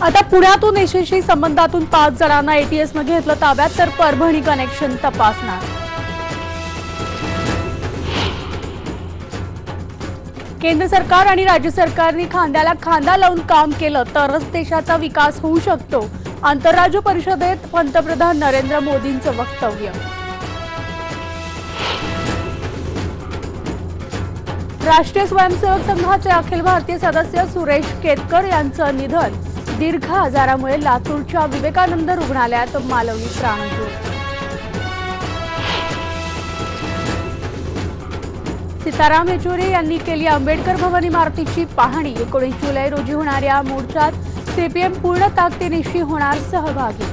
आता पुण्यातून एसएससी संबंधातून 5 जणांना एटीएसने घेतलं ताब्यात, तर परभणी कनेक्शन तपासणार। केंद्र सरकार आणि राज्य सरकारने खांद्याला खांदा लावून काम केलं तरच देशाचा विकास होऊ शकतो। आंतरराज्य परिषदेत पंतप्रधान नरेंद्र मोदींचं वक्तव्य। राष्ट्रीय स्वयंसेवक संघाचे अखिल भारतीय सदस्य सुरेश केतकर यांचं निधन। दीर्घ आजारामुळे लातूरच्या विवेकानंद रुग्णालयात मालवणी प्राणज्योत। सीताराम येचुरी यांनी केली आंबेडकर भवन इमारतीची पाहणी। 19 जुलै रोजी होणाऱ्या मोर्चात सीपीएम पूर्ण ताकदीनिशी होणार सहभागी।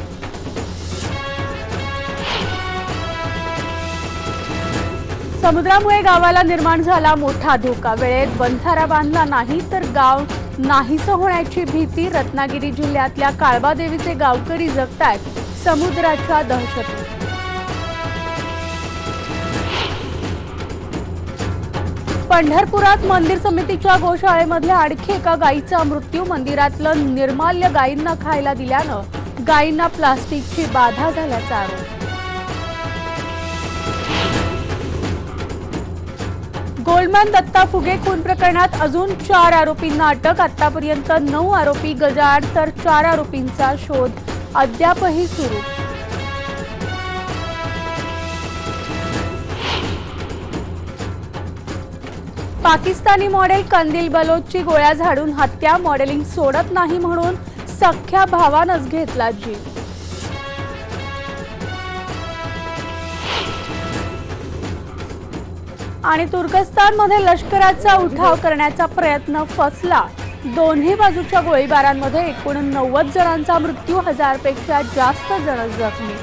समुद्रामुळे गावाला निर्माण झाला मोठा धोका। वेळेत बंधारा बांधला नाही तर गाव नाहीसं होण्याची भीती। रत्नागिरी जिल्ह्यातल्या काळबादेवीचे गावकरी जगतायत समुद्राच्या दहशतीत। पंढरपुरात मंदिर समितीच्या गोशाळेमधल्या आणखी एका गायीचा मृत्यू। मंदिरातलं निर्माल्य गायींना खायला दिल्यानं गायींना प्लास्टिकची बाधा झाल्याचा आरोप। गोल्डमॅन दत्ता फुगे खून प्रकरणात अजून 4 आरोपींना अटक। आतापर्यंत 9 आरोपी गजाआड तर 4 आरोपींचा शोध अद्यापही सुरू। पाकिस्तानी मॉडेल कंदील बलोचची गोळ्या झाडून हत्या। मॉडेलिंग सोडत नाही म्हणून सख्ख्या भावानंच घेतला जीव। आणि तुर्कस्तानमध्ये लष्कराचा उठाव करण्याचा प्रयत्न फसला। दोन्ही बाजूच्या गोळीबारांमध्ये एकूण 90 जणांचा मृत्यू, 1000 पेक्षा जास्त जण जखमी।